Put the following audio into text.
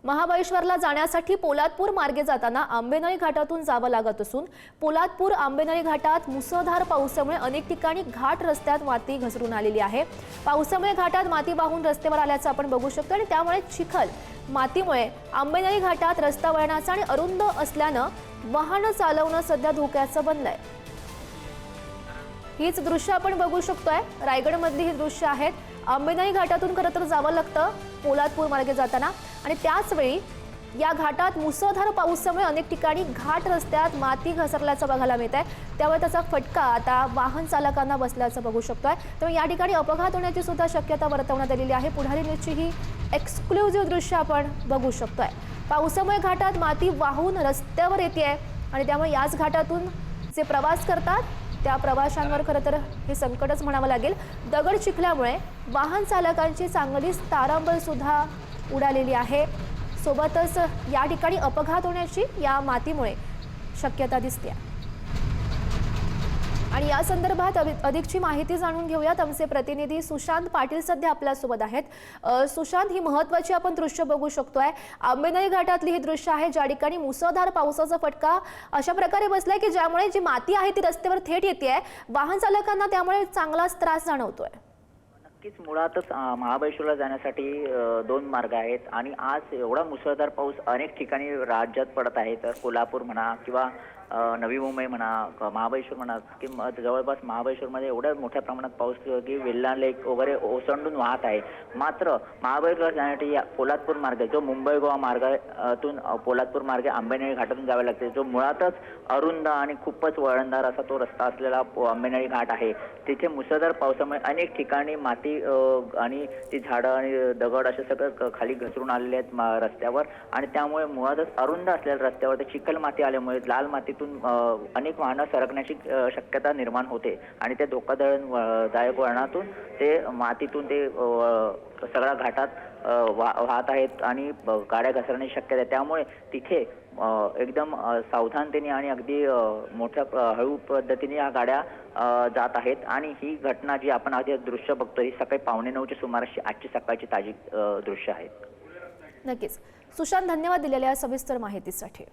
महाबळेश्वरला जाण्यासाठी पोलादपूर मार्गे जाताना आंबेनळी घाटातून जावं लागत असून पोलादपूर आंबेनळी घाटात मुसळधार पावसामुळे अनेक ठिकाणी घाट रस्त्यात माती घसरून आलेली आहे। पावसामुळे घाटात माती वाहून रस्त्यावर आल्याचं आपण बघू शकतो आणि त्यामुळे चिखल मातीमुळे आंबेनळी घाटात रस्ता वळणाचा आणि अरुंद असल्यानं वाहन चालवणं सध्या धोक्याचं बनलंय। हीच दृश्य आपण बघू शकतोय, रायगडमधली ही दृश्य आहेत। आंबेनळी घाटातून खरं तर जावं लागतं पोलादपूर मार्गे जाताना आणि त्याच वेळी या घाटात मुसळधार पावसामुळे अनेक ठिकाणी घाट रस्त्यात माती घसरल्याचं बघायला मिळत आहे। त्यामुळे त्याचा फटका आता वाहन चालकांना बसल्याचं बघू शकतोय। त्यामुळे या ठिकाणी अपघात होण्याची सुद्धा शक्यता वर्तवण्यात आलेली आहे। पुढारी न्यूजची ही एक्सक्लुझिव्ह दृश्य आपण बघू शकतोय। पावसामुळे घाटात माती वाहून रस्त्यावर येते आणि त्यामुळे याच घाटातून जे प्रवास करतात त्या प्रवाशांवर खरं तर हे संकटच म्हणावं लागेल। दगड चिखल्यामुळे वाहन चालकांची चांगलीच तारांबळ सुद्धा उडालेली आहे। सोबतच या ठिकाणी अपघात होण्याची या मातीमुळे शक्यता दिसते आणि या संदर्भात अधिकची माहिती जाणून घेऊयात। आमचे प्रतिनिधी सुशांत पाटील सध्या आपल्या सोबत आहेत। सुशांत, ही महत्त्वाची आपण दृश्य बघू शकतोय, आंबेनळी घाटातली ही दृश्य आहे ज्या ठिकाणी मुसळधार पावसाचा फटका अशा प्रकारे बसलाय की ज्यामुळे जी माती आहे ती रस्त्यावर थेट येते। वाहन चालकांना त्यामुळे चांगलाच त्रास जाणवतोय। नक्कीच मुळातच महाबळेश्वरला जाण्यासाठी दोन मार्ग आहेत आणि आज एवढा मुसळधार पाऊस अनेक ठिकाणी राज्यात पडत आहे। तर कोल्हापूर म्हणा किंवा नवी मुंबई म्हणा, महाबळेश्वर म्हणा की जवळपास महाबळेश्वरमध्ये एवढ्या मोठ्या प्रमाणात पाऊस की वेल्हा लेक वगैरे ओसंडून वाहत आहे। मात्र महाबळेश्वर जाण्यासाठी पोलादपूर मार्ग जो मुंबई गोवा मार्गातून पोलादपूर मार्गे आंबेनळी घाटातून जावे लागते, जो मुळातच अरुंद आणि खूपच वळणदार असा तो रस्ता असलेला आंबेनळी घाट आहे। तिथे मुसळधार पावसामुळे अनेक ठिकाणी माती आणि ती झाडं आणि दगड असे सगळं खाली घसरून आलेले आहेत रस्त्यावर आणि त्यामुळे मुळातच अरुंद असलेल्या रस्त्यावर ते चिखल माती आल्यामुळे लाल माती अनेक वाहनं सरकण्याची शक्यता निर्माण होते आणि त्या धोकादायक वळणातून ते मातीतून ते सगळ्या घाटात वाहत आहेत आणि गाड्या घसरण्याची शक्यता आहे। त्यामुळे तिथे एकदम सावधानतेने आणि अगदी मोठ्या हळू पद्धतीने या गाड्या जात आहेत आणि ही घटना जी आपण आधी दृश्य बघतोय ही सकाळी 8:45 सुमारास आजची सकाळची ताजी दृश्य आहेत। नक्कीच सुशांत, धन्यवाद दिलेल्या सविस्तर माहितीसाठी।